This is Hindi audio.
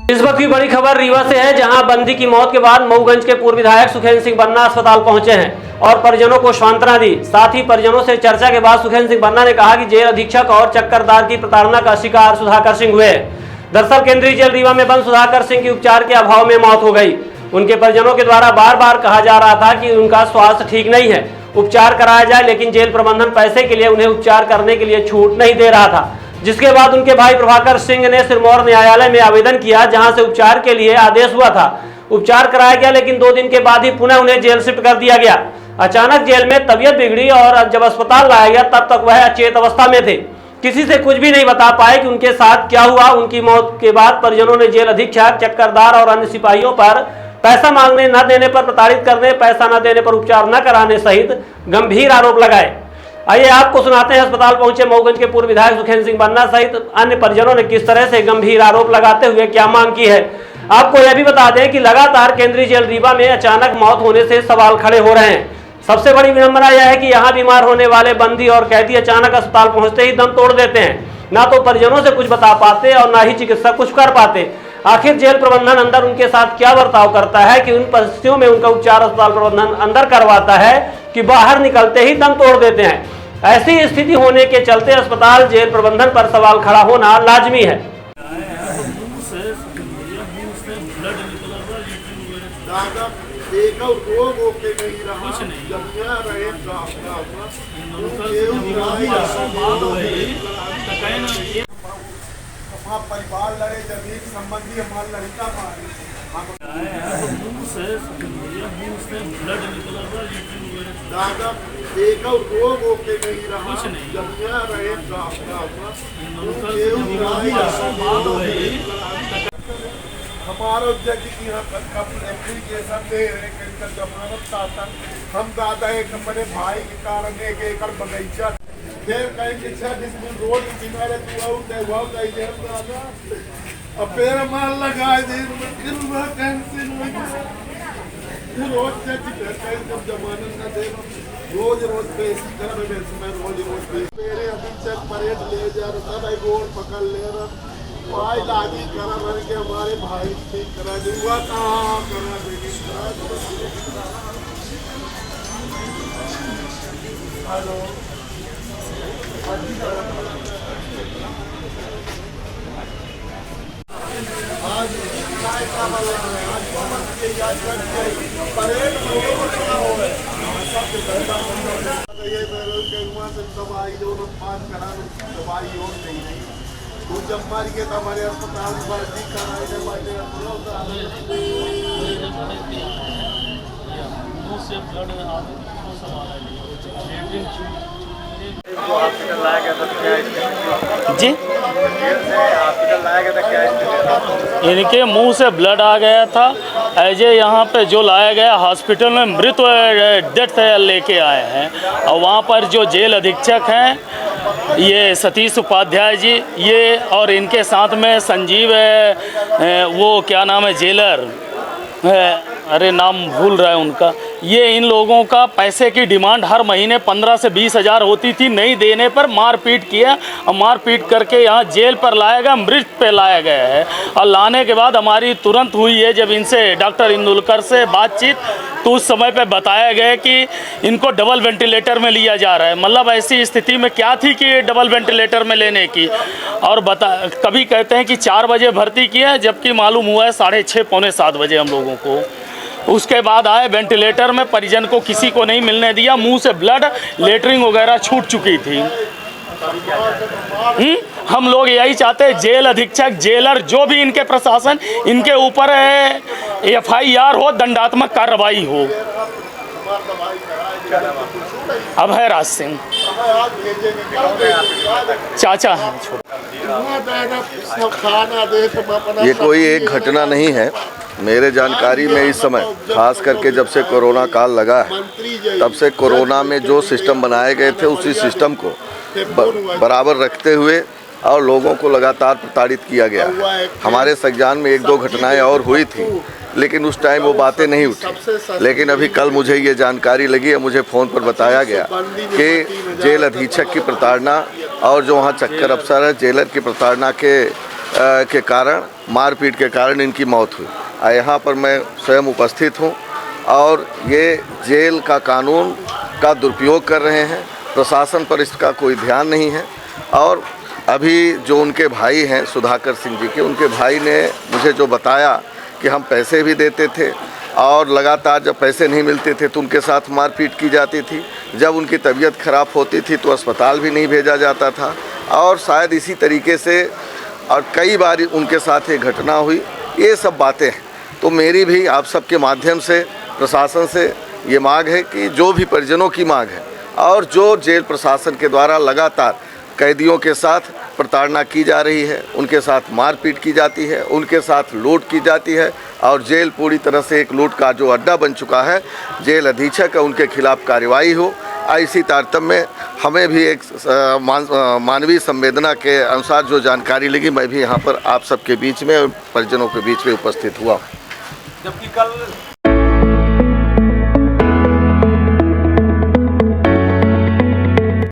इस वक्त की बड़ी खबर रीवा से है, जहां बंदी की मौत के बाद मऊगंज के पूर्व विधायक सुखेंद्र सिंह बन्ना अस्पताल पहुंचे हैं और परिजनों को सांत्वना दी। साथ ही परिजनों से चर्चा के बाद सुखेंद्र सिंह बन्ना ने कहा कि जेल अधीक्षक और चक्करदार की प्रताड़ना का शिकार सुधाकर सिंह हुए। दरअसल केंद्रीय जेल रीवा में बंद सुधाकर सिंह की उपचार के अभाव में मौत हो गई। उनके परिजनों के द्वारा बार बार कहा जा रहा था कि उनका स्वास्थ्य ठीक नहीं है, उपचार कराया जाए, लेकिन जेल प्रबंधन पैसे के लिए उन्हें उपचार करने के लिए छूट नहीं दे रहा था। जिसके बाद उनके भाई प्रभाकर सिंह ने सिरमौर न्यायालय में आवेदन किया, जहां से उपचार के लिए आदेश हुआ था। उपचार कराया गया, लेकिन 2 दिन के बाद ही पुनः उन्हें जेल शिफ्ट कर दिया गया। अचानक जेल में तबीयत बिगड़ी और जब अस्पताल लाया गया तब तक वह अचेत अवस्था में थे। किसी से कुछ भी नहीं बता पाए कि उनके साथ क्या हुआ। उनकी मौत के बाद परिजनों ने जेल अधीक्षक, चक्करदार और अन्य सिपाहियों पर पैसा मांगने न देने पर, प्रताड़ित करने, पैसा न देने पर उपचार न कराने सहित गंभीर आरोप लगाए। आइए आपको सुनाते हैं अस्पताल पहुंचे मऊगंज के पूर्व विधायक सुखेंद्र सिंह बन्ना सहित अन्य परिजनों ने किस तरह से गंभीर आरोप लगाते हुए क्या मांग की है। आपको यह भी बता दें कि लगातार केंद्रीय जेल रीवा में अचानक मौत होने से सवाल खड़े हो रहे हैं। सबसे बड़ी विडंबना यह है कि यहाँ बीमार होने वाले बंदी और कैदी अचानक अस्पताल पहुंचते ही दम तोड़ देते हैं। ना तो परिजनों से कुछ बता पाते और ना ही चिकित्सक कुछ कर पाते। आखिर जेल प्रबंधन अंदर उनके साथ क्या बर्ताव करता है कि उन परिस्थितियों में उनका उपचार अस्पताल प्रबंधन अंदर करवाता है कि बाहर निकलते ही दम तोड़ देते हैं। ऐसी स्थिति होने के चलते अस्पताल जेल प्रबंधन पर सवाल खड़ा होना लाजमी है। परिवार लड़े, जमीन संबंधी हमारे लड़का दादा एक रोग होके नहीं रहा, जमिया रहे हमारा जज एप्लीकेशन दे रहे जमानत चाहता। हम दादा एक अपने भाई के कारण एक एकड़ बगीचा फिर कहीं कि 6 डिसमिल रोड के किनारे दादा अब पेड़ माल लगाए दे रोज जब जमानत न दे रोज पेश कर रोज मेरे अधीक्षक परेड ले जा रहा था, रोड पकड़ ले रहा भाई लागी करा रह के हमारे भाई ठीक करा दूंगा कहाँ करा देगी। हेलो दवाई दोनों 5 करा दवाई और नहीं वो जब मार के हमारे अस्पताल में भर्ती कराए जी इनके मुंह से ब्लड आ गया था। ऐजे यहाँ पे जो लाया गया हॉस्पिटल में मृत डेथ लेके आए हैं और वहाँ पर जो जेल अधीक्षक हैं ये सतीश उपाध्याय जी, ये और इनके साथ में संजीव है, वो क्या नाम है जेलर अरे नाम भूल रहा है उनका। ये इन लोगों का पैसे की डिमांड हर महीने 15 से 20 हज़ार होती थी, नहीं देने पर मारपीट किया और मारपीट करके यहाँ जेल पर लाया गया, मृत पे लाया गया है। और लाने के बाद हमारी तुरंत हुई है जब इनसे डॉक्टर इंदुलकर से बातचीत, तो उस समय पे बताया गया कि इनको डबल वेंटिलेटर में लिया जा रहा है। मतलब ऐसी स्थिति में क्या थी कि डबल वेंटिलेटर में लेने की, और कभी कहते हैं कि 4 बजे भर्ती किया, जबकि मालूम हुआ है 6:30 पौने 7 बजे हम लोगों को। उसके बाद आए वेंटिलेटर में, परिजन को किसी को नहीं मिलने दिया, मुंह से ब्लड, लेटरिन वगैरह छूट चुकी थी। हम लोग यही चाहते हैं जेल अधीक्षक, जेलर, जो भी इनके प्रशासन, इनके ऊपर FIR हो, दंडात्मक कार्रवाई हो। अभय राज सिंह चाचा हैं। ये कोई एक घटना नहीं है। मेरे जानकारी में इस समय खास करके जब से कोरोना काल लगा है तब से कोरोना में जो सिस्टम बनाए गए थे उसी सिस्टम को बराबर रखते हुए और लोगों को लगातार प्रताड़ित किया गया। हमारे संज्ञान में 1-2 घटनाएं और हुई थी, लेकिन उस टाइम वो बातें नहीं उठी। लेकिन अभी कल मुझे ये जानकारी लगी है, मुझे फ़ोन पर बताया गया कि जेल अधीक्षक की प्रताड़ना और जो वहाँ चक्कर अफसर है जेलर की प्रताड़ना के के कारण, मारपीट के कारण इनकी मौत हुई। यहाँ पर मैं स्वयं उपस्थित हूँ और ये जेल का कानून का दुरुपयोग कर रहे हैं। प्रशासन पर इसका कोई ध्यान नहीं है। और अभी जो उनके भाई हैं सुधाकर सिंह जी के, उनके भाई ने मुझे जो बताया कि हम पैसे भी देते थे और लगातार जब पैसे नहीं मिलते थे तो उनके साथ मारपीट की जाती थी। जब उनकी तबीयत खराब होती थी तो अस्पताल भी नहीं भेजा जाता था। और शायद इसी तरीके से और कई बार उनके साथ ये घटना हुई। ये सब बातें हैं। तो मेरी भी आप सबके माध्यम से प्रशासन से ये मांग है कि जो भी परिजनों की मांग है और जो जेल प्रशासन के द्वारा लगातार कैदियों के साथ प्रताड़ना की जा रही है, उनके साथ मारपीट की जाती है, उनके साथ लूट की जाती है और जेल पूरी तरह से एक लूट का जो अड्डा बन चुका है, जेल अधीक्षक है उनके खिलाफ कार्रवाई हो। इसी तारतम्य में हमें भी एक मानवीय संवेदना के अनुसार जो जानकारी लगी, मैं भी यहाँ पर आप सबके बीच में परिजनों के बीच में उपस्थित हुआ। जबकि कल